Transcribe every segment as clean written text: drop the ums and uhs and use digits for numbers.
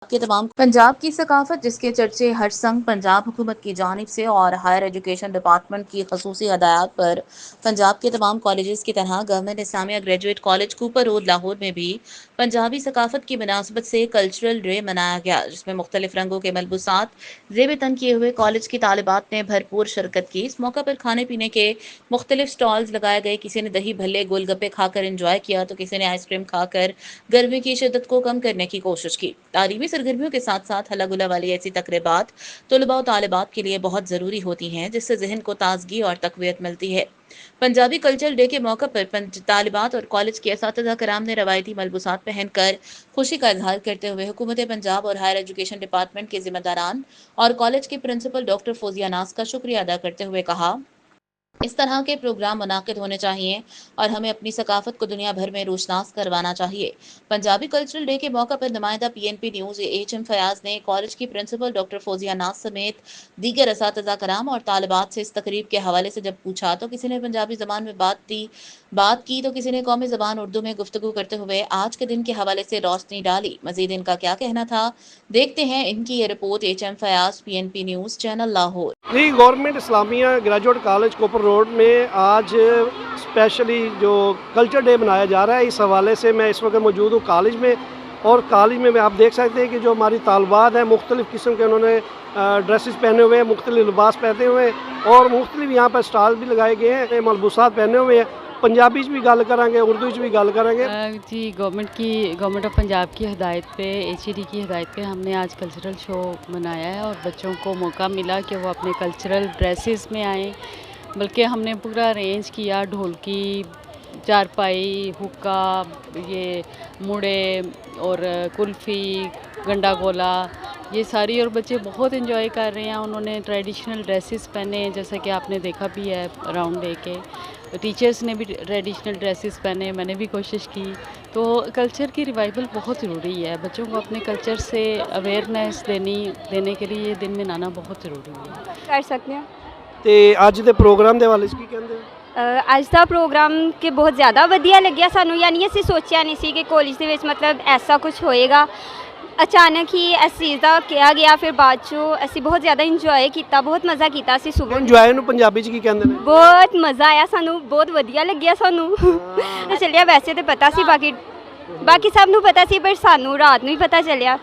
के तमाम पंजाब की सकाफत जिसके चर्चे हर संग पंजाब हुकूमत की जानिब से और हायर एजुकेशन डिपार्टमेंट की खसूसी हदायत पर पंजाब के तमाम कॉलेजेस की तरह government Islamia graduate college Cooper road Lahore में भी पंजाबी सकाफत की मुनासबत से कल्चरल डे मनाया गया, जिसमें मुख्तलिफ रंगों के मलबूसात जेब तन किए हुए कॉलेज की तालिबात ने भरपूर शिरकत की। इस मौका पर खाने पीने के मुख्तलिफ स्टॉल्स लगाए गए। किसी ने दही भल्ले गोलगप्पे खाकर इंजॉय किया तो किसी ने आइसक्रीम खाकर गर्मी की शिद्दत को कम करने की कोशिश की। तालीमी सरगर्मियों के साथ साथ हल्ला गुल्ला वाली ऐसी तकरीबात तलबा और तालिबात के लिए बहुत ज़रूरी होती हैं, जिससे जहन को ताजगी और तकवीत मिलती है। पंजाबी कल्चर डे के मौके पर तालिबात और कॉलेज के असातिज़ा कराम ने रवायती मलबूसात पहनकर खुशी का इजहार करते हुए हुकूमत पंजाब और हायर एजुकेशन डिपार्टमेंट के जिम्मेदारान और कॉलेज के प्रिंसिपल डॉक्टर फौजिया नाज का शुक्रिया अदा करते हुए कहा, इस तरह के प्रोग्राम मुनाकिद होने चाहिए और हमें अपनी सकाफत को दुनिया भर में रोशनास करवाना चाहिए। पंजाबी कल्चरल डे के मौके पर नुमाइंदा पीएनपी न्यूज़ एचएम फयाज ने कॉलेज की प्रिंसिपल डॉक्टर फौजिया नाज समेत दीगर असातिज़ा कराम और तालिबात से इस तकरीब के हवाले से जब पूछा तो किसी ने पंजाबी जबान में बात की तो किसी ने कौमी जबान उर्दू में गुफ्तगू करते हुए आज के दिन के हवाले से रोशनी डाली। मजीद इनका क्या कहना था, देखते हैं इनकी ये report. HM Fayaz, PNP news channel Lahore. जी, government Islamia graduate college Cooper road में आज स्पेशली जो कल्चर डे मनाया जा रहा है, इस हवाले से मैं इस वक्त मौजूद हूँ कॉलेज में। और कॉलेज में आप देख सकते हैं कि जो हमारी तालबात हैं मुख्तलिफ़ किस्म के उन्होंने ड्रेसेस पहने हुए हैं, मुख्तलिफ लिबास पहने हुए हैं और मुख्तलिफ यहाँ पर स्टॉल भी लगाए गए हैं, मलबूसात पहने हुए हैं। पंजाबी भी गल करेंगे, उर्दू भी गल करेंगे। जी, गवर्नमेंट ऑफ पंजाब की हिदायत पे, एचईडी की हिदायत पे हमने आज कल्चरल शो मनाया है और बच्चों को मौका मिला कि वो अपने कल्चरल ड्रेसेस में आएँ। बल्कि हमने पूरा अरेंज किया, ढोलकी, चारपाई, हुक्का, ये मुड़े और कुल्फ़ी, गंडा गोला, ये सारी, और बच्चे बहुत एंजॉय कर रहे हैं। उन्होंने ट्रेडिशनल ड्रेसेस पहने, जैसा कि आपने देखा भी है राउंड डे के। टीचर्स ने भी ट्रेडिशनल ड्रेसेस पहने, मैंने भी कोशिश की। तो कल्चर की रिवाइवल बहुत ज़रूरी है, बच्चों को अपने कल्चर से अवेयरनेस देने के लिए ये दिन मनाना बहुत ज़रूरी है। कर सकते हैं ਤੇ ਅੱਜ ਦੇ ਪ੍ਰੋਗਰਾਮ ਦੇ ਹਵਾਲੇ 'ਚ ਕੀ ਕਹਿੰਦੇ ਹੋ? ਅੱਜ ਦਾ ਪ੍ਰੋਗਰਾਮ ਕਿ ਬਹੁਤ ਜ਼ਿਆਦਾ ਵਧੀਆ ਲੱਗਿਆ ਸਾਨੂੰ, ਯਾਨੀ ਅਸੀਂ ਸੋਚਿਆ ਨਹੀਂ ਸੀ ਕਿ ਕਾਲਜ ਦੇ ਵਿੱਚ ਮਤਲਬ ਐਸਾ ਕੁਝ ਹੋਏਗਾ। ਅਚਾਨਕ ਹੀ ਇਸ ਚੀਜ਼ ਦਾ ਕਿਹਾ ਗਿਆ, ਫਿਰ ਬਾਅਦ 'ਚੋਂ ਅਸੀਂ ਬਹੁਤ ਜ਼ਿਆਦਾ ਇੰਜੋਏ ਕੀਤਾ, ਬਹੁਤ ਮਜ਼ਾ ਕੀਤਾ। ਅਸੀਂ ਸੁਬਹ ਇੰਜੋਏ ਨੂੰ ਪੰਜਾਬੀ 'ਚ ਕੀ ਕਹਿੰਦੇ ਨੇ? ਬਹੁਤ ਮਜ਼ਾ ਆਇਆ ਸਾਨੂੰ, ਬਹੁਤ ਵਧੀਆ ਲੱਗਿਆ ਸਾਨੂੰ। ਚੱਲਿਆ ਵੈਸੇ ਤਾਂ ਪਤਾ ਸੀ, ਬਾਕੀ ਸਭ ਨੂੰ ਪਤਾ ਸੀ, ਪਰ ਸਾਨੂੰ ਰਾਤ ਨੂੰ ਹੀ ਪਤਾ ਚੱਲਿਆ।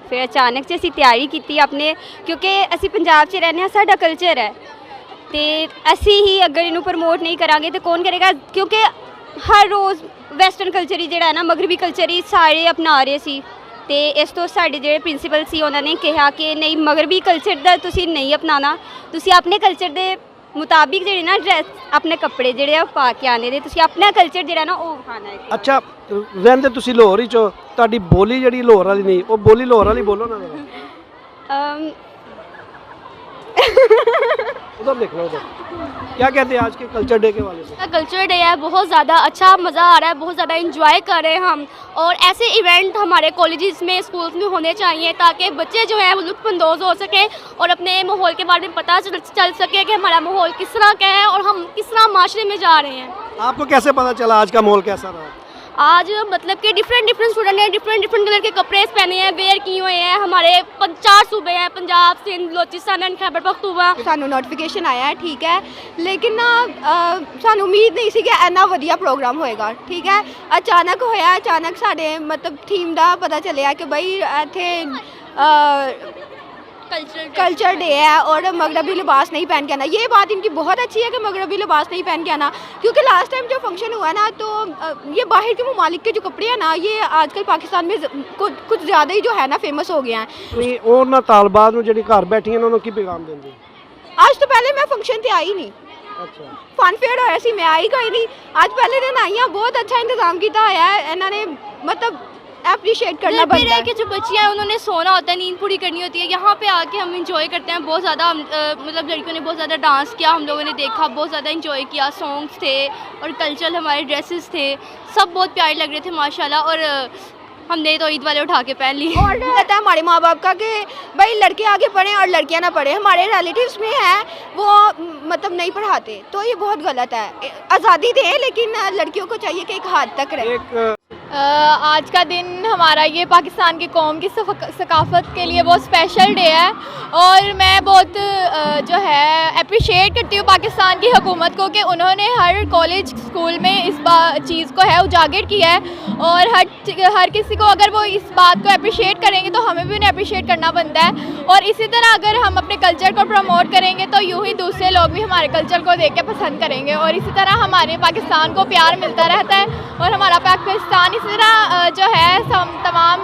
ਫਿਰ ਅਚਾਨਕ 'ਚ ਅਸੀਂ ਤਿਆਰੀ ਕੀਤੀ ਆਪਣੇ, ਕਿਉਂਕਿ ਅਸੀਂ ਪੰਜਾਬ 'ਚ ਰਹਿੰਦੇ ਹਾਂ, ਸਾਡਾ ਕਲਚਰ ਹੈ ਤੇ ਅਸੀਂ ਹੀ ਅਗਰ ਇਹਨੂੰ ਪ੍ਰਮੋਟ ਨਹੀਂ ਕਰਾਂਗੇ ਤਾਂ ਕੌਣ ਕਰੇਗਾ? ਕਿਉਂਕਿ ਹਰ ਰੋਜ਼ ਵੈਸਟਰਨ ਕਲਚਰ ਹੀ ਜਿਹੜਾ ਹੈ ਨਾ, ਮਗਰਬੀ ਕਲਚਰ ਹੀ ਸਾਰੇ ਅਪਣਾ ਰਹੇ ਸੀ। ਤੇ ਇਸ ਤੋਂ ਸਾਡੇ ਜਿਹੜੇ ਪ੍ਰਿੰਸੀਪਲ ਸੀ ਉਹਨਾਂ ਨੇ ਕਿਹਾ ਕਿ ਨਹੀਂ, ਮਗਰਬੀ ਕਲਚਰ ਦਾ ਤੁਸੀਂ ਨਹੀਂ ਅਪਣਾਉਣਾ, ਤੁਸੀਂ ਆਪਣੇ ਕਲਚਰ ਦੇ ਮੁਤਾਬਿਕ ਜਿਹੜੇ ਨਾ ਡਰੈਸ, ਆਪਣੇ ਕੱਪੜੇ ਜਿਹੜੇ ਆ ਪਾ ਕੇ ਆਣੇ ਨੇ, ਤੁਸੀਂ ਆਪਣਾ ਕਲਚਰ ਜਿਹੜਾ ਨਾ ਉਹ ਵਿਖਾਉਣਾ ਹੈ। ਅੱਛਾ, ਰਹਿੰਦੇ ਤੁਸੀਂ ਲਾਹੌਰ ਹੀ 'ਚੋ, ਤੁਹਾਡੀ ਬੋਲੀ ਜਿਹੜੀ ਲਾਹੌਰ ਵਾਲੀ ਨਹੀਂ, ਉਹ ਬੋਲੀ ਲਾਹੌਰ ਵਾਲੀ ਬੋਲੋ ਨਾ। उधर देख लो, उधर क्या कहते हैं आज के कल्चर डे के वाले से? कल्चर डे है, बहुत ज़्यादा अच्छा मज़ा आ रहा है, बहुत ज़्यादा इंजॉय कर रहे हैं हम। और ऐसे इवेंट हमारे कॉलेजेस में, स्कूल्स में होने चाहिए ताकि बच्चे जो हैं वो लुत्फ़अंदोज़ हो सकें और अपने माहौल के बारे में पता चल सके कि हमारा माहौल किस तरह का है और हम किस तरह माशरे में जा रहे हैं। आपको कैसे पता चला आज का माहौल कैसा रहा? आज मतलब कि डिफरेंट स्टूडेंट ने डिफरेंट कलर के कपड़े पहने हैं, वेयर किए हुए हैं। हमारे 4 सूबे हैं, पंजाब, सिंध, बलोचिस्तान एंड खैबर पख्तूनख्वा। ਸਾਨੂੰ ਨੋਟੀਫਿਕੇਸ਼ਨ ਆਇਆ ਹੈ, ਠੀਕ ਹੈ, ਲੇਕਿਨ ਨਾ ਸਾਨੂੰ ਉਮੀਦ ਨਹੀਂ ਸੀ ਕਿ ਇੰਨਾ ਵਧੀਆ ਪ੍ਰੋਗਰਾਮ ਹੋਏਗਾ, ਠੀਕ ਹੈ। ਅਚਾਨਕ ਹੋਇਆ, ਅਚਾਨਕ ਸਾਡੇ ਮਤਲਬ ਥੀਮ ਦਾ ਪਤਾ ਚੱਲਿਆ ਕਿ ਬਈ ਇੱਥੇ कल्चर डे है और मगरबी लिबास नहीं पहन के आना। ये बात इनकी बहुत अच्छी है कि मगरबी लिबास नहीं पहन के आना, क्योंकि लास्ट टाइम जो फंक्शन हुआ ना, तो ये बाहर के ममालिक के जो कपड़े हैं ना, ये आजकल पाकिस्तान में कुछ ज़्यादा ही जो है ना फेमस हो गया है। नहीं, और ना तालबात में ਜਿਹੜੀ ਘਰ ਬੈਠੀਆਂ ਉਹਨਾਂ ਨੂੰ ਕੀ ਪੈਗਾਮ ਦਿੰਦੇ? आज तो पहले मैं फंक्शन से आई नहीं, ਅੱਛਾ, फन फेयर होया सी, मैं आई कोई नहीं। आज पहले दिन आई हाँ, बहुत अच्छा इंतजाम किया होया है इन्होंने, मतलब अप्रिशिएट करना बनता है कि जो बच्चियाँ हैं उन्होंने सोना होता है, नींद पूरी करनी होती है। यहाँ पे आके हम इंजॉय करते हैं बहुत ज़्यादा। मतलब लड़कियों ने बहुत ज़्यादा डांस किया, हम लोगों ने देखा, बहुत ज़्यादा इंजॉय किया। सॉन्ग्स थे और कल्चरल हमारे ड्रेसेस थे, सब बहुत प्यारे लग रहे थे माशाल्लाह। और हमने तो ईद वाले उठा के पहन ली। और कहता है हमारे माँ बाप का कि भाई लड़के आगे पढ़ें और लड़कियाँ ना पढ़ें। हमारे रिलेटिव्स में है वो मतलब नहीं पढ़ाते, तो ये बहुत गलत है। आज़ादी दें, लेकिन लड़कियों को चाहिए कि एक हाथ तक रहे। आज का दिन हमारा ये पाकिस्तान की कौम की सकाफ़त के लिए बहुत स्पेशल डे है और मैं बहुत जो है अप्रिशिएट करती हूँ पाकिस्तान की हुकूमत को कि उन्होंने हर कॉलेज स्कूल में इस चीज़ को है उजागर किया है और हर किसी को अगर वो इस बात को अप्रिशिएट करेंगे तो हमें भी उन्हें अप्रिशिएट करना बनता है। और इसी तरह अगर हम अपने कल्चर को प्रमोट करेंगे तो यूँ ही दूसरे लोग भी हमारे कल्चर को देख के पसंद करेंगे और इसी तरह हमारे पाकिस्तान को प्यार मिलता रहता है और हमारा पाकिस्तान इसी तरह जो है तमाम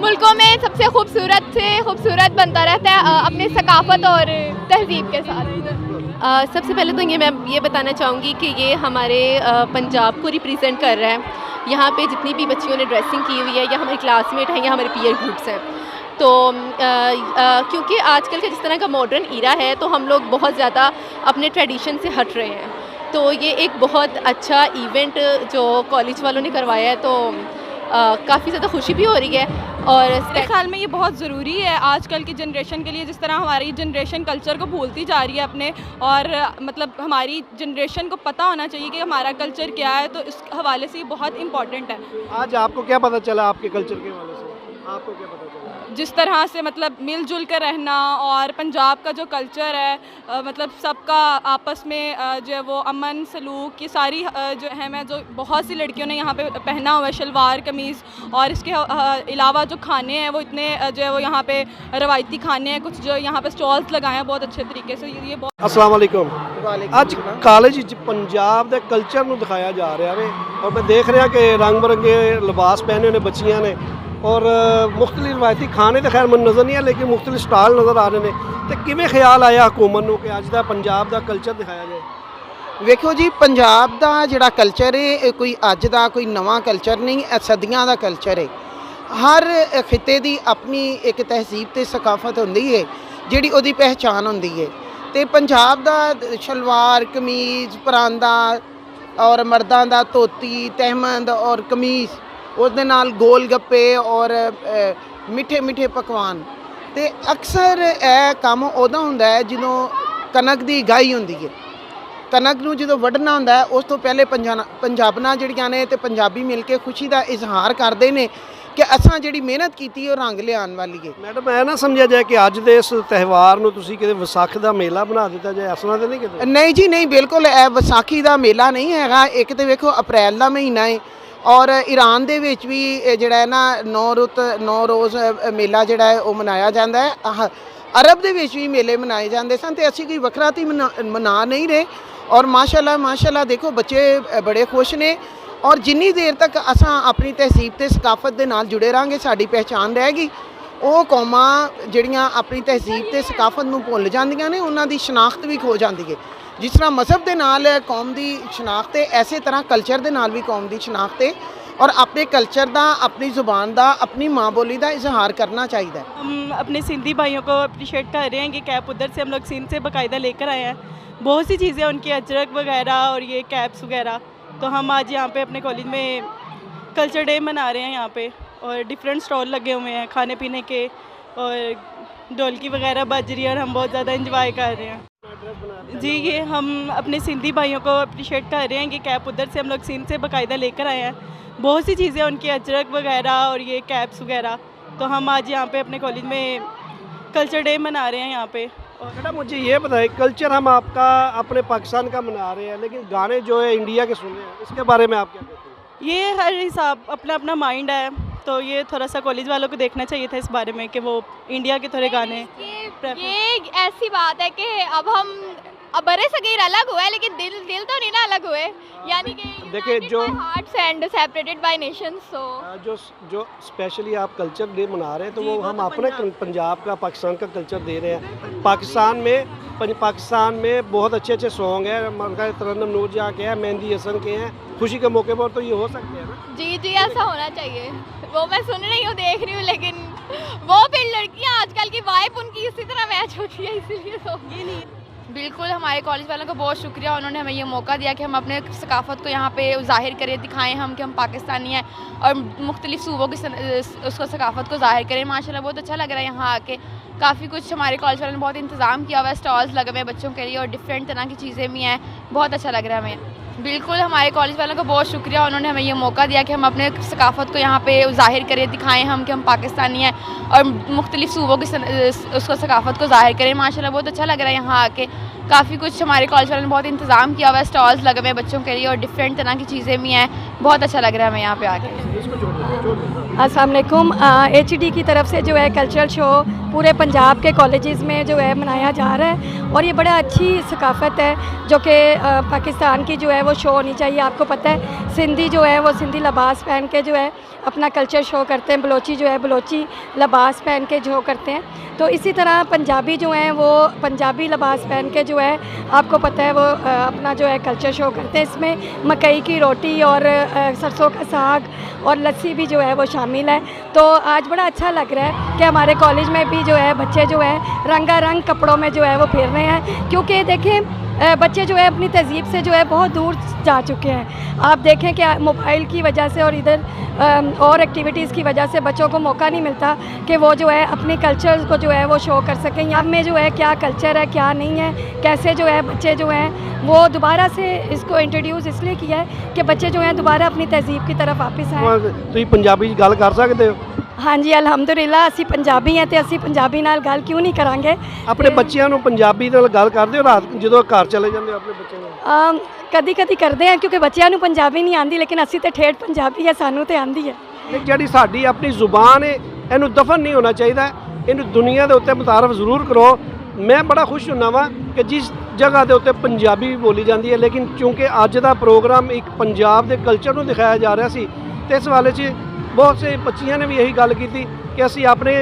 मुल्कों में सबसे खूबसूरत से खूबसूरत बनता रहता है अपनी सकाफ़त और तहज़ीब के साथ। सबसे पहले तो मैं ये बताना चाहूँगी कि ये हमारे पंजाब को रिप्रेजेंट कर रहा है। यहाँ पे जितनी भी बच्चियों ने ड्रेसिंग की हुई है या हमारे क्लासमेट हैं या हमारे पीयर ग्रुप्स हैं, तो क्योंकि आजकल का जिस तरह का मॉडर्न ईरा है तो हम लोग बहुत ज़्यादा अपने ट्रेडिशन से हट रहे हैं, तो ये एक बहुत अच्छा इवेंट जो कॉलेज वालों ने करवाया है, तो काफ़ी ज़्यादा खुशी भी हो रही है। और मेरे ख्याल में ये बहुत ज़रूरी है आजकल की जनरेशन के लिए, जिस तरह हमारी जनरेशन कल्चर को भूलती जा रही है अपने, और मतलब हमारी जनरेशन को पता होना चाहिए कि हमारा कल्चर क्या है, तो इस हवाले से ये बहुत इम्पॉर्टेंट है। आज आपको क्या पता चला आपके कल्चर के हवाले से? आपको क्या पता चला? जिस तरह से मतलब मिलजुल कर रहना और पंजाब का जो कल्चर है, मतलब सबका आपस में जो है वो अमन सलूक, ये सारी जो है मैं जो बहुत सी लड़कियों ने यहाँ पे पहना हुआ है शलवार कमीज़, और इसके अलावा जो खाने हैं वो इतने जो है वो यहाँ पे रवायती खाने हैं, कुछ जो यहाँ पे स्टॉल्स लगाए हैं बहुत अच्छे तरीके से। ये बहुत अस्सलाम वालेकुम। ਅੱਜ ਕਾਲਜ ਵਿੱਚ ਪੰਜਾਬ ਦੇ ਕਲਚਰ ਨੂੰ ਦਿਖਾਇਆ ਜਾ ਰਿਹਾ ਵੇ ਔਰ ਮੈਂ ਦੇਖ ਰਿਹਾ ਕਿ ਰੰਗ ਬਰੰਗੇ ਲਿਬਾਸ ਪਹਿਨੇ ਨੇ ਬੱਚੀਆਂ ਨੇ ਔਰ ਮੁxtਲਿਫ ਰਵਾਇਤੀ ਖਾਣੇ ਤਾਂ ਖੈਰ ਮੈਨੂੰ ਨਜ਼ਰ ਨਹੀਂ ਆ, ਲੇਕਿਨ ਮੁxtਲਿਫ ਸਟਾਲ ਨਜ਼ਰ ਆ ਰਹੇ ਨੇ। ਤੇ ਕਿਵੇਂ ਖਿਆਲ ਆਇਆ ਹਕੂਮਤ ਨੂੰ ਕਿ ਅੱਜ ਦਾ ਪੰਜਾਬ ਦਾ ਕਲਚਰ ਦਿਖਾਇਆ ਜਾਏ? ਵੇਖੋ ਜੀ, ਪੰਜਾਬ ਦਾ ਜਿਹੜਾ ਕਲਚਰ ਹੈ ਇਹ ਕੋਈ ਅੱਜ ਦਾ ਕੋਈ ਨਵਾਂ ਕਲਚਰ ਨਹੀਂ, ਇਹ ਸਦੀਆਂ ਦਾ ਕਲਚਰ ਹੈ। ਹਰ ਖਿੱਤੇ ਦੀ ਆਪਣੀ ਇੱਕ ਤਹਿਜ਼ੀਬ ਤੇ ਸਕਾਫਤ ਹੁੰਦੀ ਹੈ ਜਿਹੜੀ ਉਹਦੀ ਪਹਿਚਾਣ ਹੁੰਦੀ ਹੈ। ਤੇ ਪੰਜਾਬ ਦਾ ਸ਼ਲਵਾਰ ਕਮੀਜ਼ ਪਰਾਂਦਾ ਔਰ ਮਰਦਾਂ ਦਾ ਧੋਤੀ ਤਹਿਮਦ ਔਰ ਕਮੀਜ਼, ਉਹਦੇ ਨਾਲ ਗੋਲ ਗੱਪੇ ਔਰ ਮਿੱਠੇ ਮਿੱਠੇ ਪਕਵਾਨ। ਤੇ ਅਕਸਰ ਇਹ ਕੰਮ ਉਦੋਂ ਹੁੰਦਾ ਹੈ ਜਦੋਂ ਕਣਕ ਦੀ ਗਾਈ ਹੁੰਦੀ ਹੈ। ਕਣਕ ਨੂੰ ਜਦੋਂ ਵੱਢਣਾ ਹੁੰਦਾ ਉਸ ਤੋਂ ਪਹਿਲੇ ਪੰਜਾਬਣਾਂ ਜਿਹੜੀਆਂ ਨੇ ਤੇ ਪੰਜਾਬੀ ਮਿਲ ਕੇ ਖੁਸ਼ੀ ਦਾ ਇਜ਼ਹਾਰ ਕਰਦੇ ਨੇ ਕਿ ਅਸਾਂ ਜਿਹੜੀ ਮਿਹਨਤ ਕੀਤੀ ਉਹ ਰੰਗ ਲਿਆਉਣ ਵਾਲੀ ਹੈ। ਮੈਡਮ ਇਹ ਨਾ ਸਮਝਿਆ ਜਾਏ ਕਿ ਅੱਜ ਦੇ ਇਸ ਤਿਉਹਾਰ ਨੂੰ ਤੁਸੀਂ ਕਿਤੇ ਵਿਸਾਖ ਦਾ ਮੇਲਾ ਬਣਾ ਦਿੱਤਾ ਜਾਏ, ਇਸ ਤਰ੍ਹਾਂ ਤਾਂ ਨਹੀਂ ਕਿਤੇ? ਨਹੀਂ ਜੀ ਨਹੀਂ, ਬਿਲਕੁਲ ਇਹ ਵਿਸਾਖੀ ਦਾ ਮੇਲਾ ਨਹੀਂ ਹੈਗਾ। ਇੱਕ ਤਾਂ ਵੇਖੋ ਅਪ੍ਰੈਲ ਦਾ ਮਹੀਨਾ ਹੈ ਔਰ ਈਰਾਨ ਦੇ ਵਿੱਚ ਵੀ ਜਿਹੜਾ ਹੈ ਨਾ 9 ਰੋਜ਼ ਮੇਲਾ ਜਿਹੜਾ ਹੈ ਉਹ ਮਨਾਇਆ ਜਾਂਦਾ ਹੈ। ਅਰਬ ਦੇ ਵਿੱਚ ਵੀ ਮੇਲੇ ਮਨਾਏ ਜਾਂਦੇ ਸਨ ਤੇ ਅਸੀਂ ਕੋਈ ਵੱਖਰਾ ਤੀ ਮਨਾ ਨਹੀਂ ਰਹੇ। ਔਰ ਮਾਸ਼ਾਅੱਲਾ ਦੇਖੋ ਬੱਚੇ ਬੜੇ ਖੁਸ਼ ਨੇ ਔਰ ਜਿੰਨੀ ਦੇਰ ਤੱਕ ਅਸਾਂ ਆਪਣੀ ਤਹਿਜ਼ੀਬ ਤੇ ਸਕਾਫਤ ਦੇ ਨਾਲ ਜੁੜੇ ਰਹਾਂਗੇ ਸਾਡੀ ਪਹਿਚਾਣ ਰਹੇਗੀ। ਉਹ ਕੌਮਾਂ ਜਿਹੜੀਆਂ ਆਪਣੀ ਤਹਿਜ਼ੀਬ ਤੇ ਸਕਾਫਤ ਨੂੰ ਭੁੱਲ ਜਾਂਦੀਆਂ ਨੇ ਉਹਨਾਂ ਦੀ ਸ਼ਨਾਖਤ ਵੀ ਖੋ ਜਾਂਦੀ ਹੈ। ਜਿਸ ਤਰ੍ਹਾਂ ਮਜ਼ਹਬ ਦੇ ਨਾਲ ਕੌਮ ਦੀ ਸ਼ਨਾਖਤ ਹੈ, ਐਸੇ ਤਰ੍ਹਾਂ ਕਲਚਰ ਦੇ ਨਾਲ ਵੀ ਕੌਮ ਦੀ ਸ਼ਨਾਖਤ ਹੈ और अपने कल्चर का, अपनी ज़ुबान का, अपनी माँ बोली का इजहार करना चाहिए। हम अपने सिंधी भाइयों को अप्रिशिएट कर रहे हैं कि कैप उधर से हम लोग सिंध से बाकायदा लेकर आए हैं। बहुत सी चीज़ें उनके अजरक वगैरह और ये कैप्स वगैरह, तो हम आज यहाँ पे अपने कॉलेज में कल्चर डे मना रहे हैं यहाँ पे, और डिफरेंट स्टॉल लगे हुए हैं खाने पीने के और ढोलकी वगैरह बज रही है और हम बहुत ज़्यादा इंजॉय कर रहे हैं। जी ये हम अपने सिंधी भाइयों को अप्रिशिएट कर रहे हैं कि कैप उधर से हम लोग सिंध से बाकायदा लेकर आए हैं। बहुत सी चीज़ें उनके अजरक वगैरह और ये कैप्स वगैरह, तो हम आज यहाँ पे अपने कॉलेज में कल्चर डे मना रहे हैं यहाँ पे। और बेटा मुझे ये बताइए, कल्चर हम आपका अपने पाकिस्तान का मना रहे हैं, लेकिन गाने जो है इंडिया के सुन रहे हैं, इसके बारे में आप क्या कहते हैं? ये हर हिसाब अपना अपना माइंड है, तो ये थोड़ा सा कॉलेज वालों को देखना चाहिए था इस बारे में कि वो इंडिया के थोड़े गाने। ये ऐसी बात है कि अब हम बड़े सगीर अलग हुए लेकिन दिल तो नहीं ना अलग हुए, यानी कि देखिए जो hearts and separated by nations. So जो स्पेशली आप कल्चर डे मना रहे हैं तो वो हम अपने पंजाब का, पाकिस्तान का कल्चर दे रहे हैं। पाकिस्तान में बहुत अच्छे अच्छे सॉन्ग हैं, मरका तरन्नुम नूर जहाँ के हैं, मेहंदी हसन के हैं। खुशी के मौके पर तो ये हो सकते हैं ना? जी ऐसा होना चाहिए। वो मैं सुन रही हूँ, देख रही हूँ, लेकिन वो फिर लड़कियाँ आजकल की वाइब उनकी इसी तरह मैच होती है, इसीलिए तो ये नहीं। बिल्कुल, हमारे कॉलेज वालों का बहुत शुक्रिया, उन्होंने हमें ये मौका दिया कि हम अपने सकाफ़त को यहाँ पे ज़ाहिर करें, दिखाएं हम कि हम पाकिस्तानी हैं और मुख्तलिफ़ सूबों की उसको सकाफ़त को ज़ाहिर करें। माशाल्लाह बहुत अच्छा लग रहा है यहाँ आके। काफ़ी कुछ हमारे कॉलेज वालों ने बहुत इंतज़ाम किया हुआ है, स्टॉल्स लगे हुए हैं बच्चों के लिए और डिफरेंट तरह की चीज़ें भी हैं। बहुत अच्छा लग रहा है हमें। बिल्कुल, हमारे कॉलेज वालों का बहुत शुक्रिया, उन्होंने हमें ये मौका दिया कि हम अपने सकाफ़त को यहाँ पे ज़ाहिर करें, दिखाएं हम कि हम पाकिस्तानी हैं और मुख्तलिफ़ सूबों की उसको सकाफ़त को ज़ाहिर करें। माशाल्लाह बहुत अच्छा लग रहा है यहाँ आके। काफ़ी कुछ हमारे कॉलेज वालों ने बहुत इंतज़ाम किया हुआ है, स्टॉल्स लगे हुए हैं बच्चों के लिए और डिफरेंट तरह की चीज़ें भी हैं। बहुत अच्छा लग रहा है हमें यहाँ पे आके। अस्सलाम वालेकुम। HED की तरफ से जो है कल्चरल शो पूरे पंजाब के कॉलेजेस में जो है मनाया जा रहा है और ये बड़ा अच्छी सकाफ़त है जो कि पाकिस्तान की जो है वो शो होनी चाहिए। आपको पता है सिंधी जो है वो सिंधी लिबास पहन के जो है अपना कल्चर शो करते हैं, बलोची जो है बलोची लिबास पहन के शो करते हैं। तो इसी तरह पंजाबी जो हैं वो पंजाबी लिबास पहन के जो है आपको पता है वो अपना जो है कल्चर शो करते हैं। इसमें मकई की रोटी और सरसों का साग और लस्सी भी जो है वो शामिल है। तो आज बड़ा अच्छा लग रहा है कि हमारे कॉलेज में भी जो है बच्चे जो है रंगारंग कपड़ों में जो है वो फिर रहे हैं, क्योंकि देखें बच्चे जो है अपनी तहज़ीब से जो है बहुत दूर जा चुके हैं। आप देखें कि मोबाइल की वजह से और इधर और एक्टिविटीज़ की वजह से बच्चों को मौका नहीं मिलता कि वो जो है अपने कल्चर को जो है वो शो कर सकें। यहाँ में जो है क्या कल्चर है क्या नहीं है, कैसे जो है बच्चे जो हैं वो दोबारा से इसको इंट्रोड्यूस इसलिए किया है कि बच्चे जो हैं दोबारा अपनी तहज़ीब की तरफ वापस आए। ਤੁਸੀਂ ਪੰਜਾਬੀ 'ਚ ਗੱਲ ਕਰ ਸਕਦੇ ਹੋ? हाँ जी, अलहमदुलिल्लाह असी पंजाबी हैं तो असी पंजाबी नाल गल क्यों नहीं करांगे। ਆਪਣੇ ਬੱਚਿਆਂ ਨੂੰ ਪੰਜਾਬੀ ਨਾਲ ਗੱਲ ਕਰਦੇ ਹੋ ਰਾਤ ਜਦੋਂ ਘਰ ਚਲੇ ਜਾਂਦੇ ਹੋ ਆਪਣੇ ਬੱਚਿਆਂ ਨਾਲ? कदी कदी करते हैं क्योंकि बच्चों को पंजाबी नहीं आती, लेकिन असी तो ठेठ पंजाबी है, सानू तो आती है। ਇਹ ਜਿਹੜੀ ਸਾਡੀ ਆਪਣੀ ਜ਼ੁਬਾਨ ਹੈ ਇਹਨੂੰ ਦਫਨ ਨਹੀਂ ਹੋਣਾ ਚਾਹੀਦਾ, ਇਹਨੂੰ ਦੁਨੀਆ ਦੇ ਉੱਤੇ ਮੁਤਾਰਫ ਜ਼ਰੂਰ ਕਰੋ। ਮੈਂ ਬੜਾ ਖੁਸ਼ ਹੁੰਦਾ ਵਾਂ ਕਿ ਜਿਸ ਜਗ੍ਹਾ ਦੇ ਉੱਤੇ ਪੰਜਾਬੀ ਬੋਲੀ ਜਾਂਦੀ ਹੈ, ਲੇਕਿਨ ਕਿਉਂਕਿ ਅੱਜ ਦਾ ਪ੍ਰੋਗਰਾਮ ਇੱਕ ਪੰਜਾਬ ਦੇ ਕਲਚਰ ਨੂੰ ਦਿਖਾਇਆ ਜਾ ਰਿਹਾ ਸੀ ਤੇ ਇਸ ਵਾਲੇ 'ਚ ਬਹੁਤ ਸੇ ਬੱਚੀਆਂ ਨੇ ਵੀ ਇਹੀ ਗੱਲ ਕੀਤੀ ਕਿ ਅਸੀਂ ਆਪਣੇ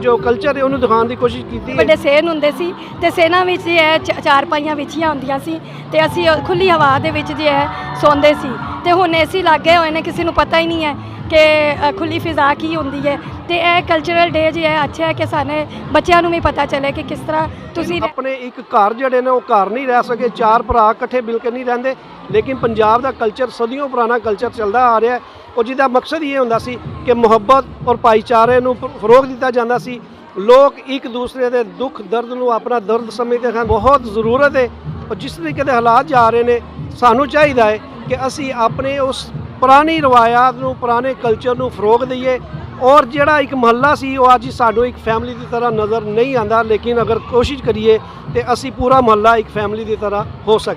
ਜੋ ਕਲਚਰ ਹੈ ਉਹਨੂੰ ਦਿਖਾਉਣ ਦੀ ਕੋਸ਼ਿਸ਼ ਕੀਤੀ ਹੈ। ਵੱਡੇ ਸੇਨ ਹੁੰਦੇ ਸੀ ਤੇ ਸੇਨਾ ਵਿੱਚ ਇਹ ਚਾਰਪਾਈਆਂ ਵਿਛੀਆਂ ਹੁੰਦੀਆਂ ਸੀ ਤੇ ਅਸੀਂ ਖੁੱਲੀ ਹਵਾ ਦੇ ਵਿੱਚ ਜੇ ਹੈ ਸੌਂਦੇ ਸੀ ਤੇ ਹੁਣ ਏਸੀ ਲੱਗੇ ਹੋਏ ਨੇ, ਕਿਸੇ ਨੂੰ ਪਤਾ ਹੀ ਨਹੀਂ ਹੈ ਕਿ ਖੁੱਲੀ ਫਿਜ਼ਾ ਕੀ ਹੁੰਦੀ ਹੈ। ਤੇ ਇਹ ਕਲਚਰਲ ਡੇ ਜੇ ਹੈ ਅੱਛਾ ਹੈ ਕਿ ਸਾਡੇ ਬੱਚਿਆਂ ਨੂੰ ਵੀ ਪਤਾ ਚੱਲੇ ਕਿ ਕਿਸ ਤਰ੍ਹਾਂ ਤੁਸੀਂ ਆਪਣੇ ਇੱਕ ਘਰ ਜਿਹੜੇ ਨੇ ਉਹ ਘਰ ਨਹੀਂ ਰਹਿ ਸਕੇ, ਚਾਰ ਭਰਾ ਇਕੱਠੇ ਮਿਲ ਕੇ ਨਹੀਂ ਰਹਿੰਦੇ, ਲੇਕਿਨ ਪੰਜਾਬ ਦਾ ਕਲਚਰ ਸਦੀਆਂ ਪੁਰਾਣਾ ਕਲਚਰ ਚੱਲਦਾ ਆ ਰਿਹਾ ਔਰ ਜਿਹਦਾ ਮਕਸਦ ਇਹ ਹੁੰਦਾ ਸੀ ਕਿ ਮੁਹੱਬਤ ਔਰ ਭਾਈਚਾਰੇ ਨੂੰ ਫਰੋਗ ਦਿੱਤਾ ਜਾਂਦਾ ਸੀ। ਲੋਕ ਇੱਕ ਦੂਸਰੇ ਦੇ ਦੁੱਖ ਦਰਦ ਨੂੰ ਆਪਣਾ ਦਰਦ ਸਮਝਦੇ ਹਨ। ਬਹੁਤ ਜ਼ਰੂਰਤ ਹੈ ਔਰ ਜਿਸ ਤਰੀਕੇ ਦੇ ਹਾਲਾਤ ਜਾ ਰਹੇ ਨੇ ਸਾਨੂੰ ਚਾਹੀਦਾ ਹੈ ਕਿ ਅਸੀਂ ਆਪਣੇ ਉਸ ਪੁਰਾਣੀ ਰਵਾਇਤ ਨੂੰ ਪੁਰਾਣੇ ਕਲਚਰ ਨੂੰ ਫਰੋਗ ਦਈਏ। ਔਰ ਜਿਹੜਾ ਇੱਕ ਮਹੱਲਾ ਸੀ ਉਹ ਅੱਜ ਸਾਨੂੰ ਇੱਕ ਫੈਮਿਲੀ ਦੀ ਤਰ੍ਹਾਂ ਨਜ਼ਰ ਨਹੀਂ ਆਉਂਦਾ, ਲੇਕਿਨ ਅਗਰ ਕੋਸ਼ਿਸ਼ ਕਰੀਏ ਤੇ ਅਸੀਂ ਪੂਰਾ ਮਹੱਲਾ ਇੱਕ ਫੈਮਿਲੀ ਦੀ ਤਰ੍ਹਾਂ ਹੋ ਸਕਦਾ।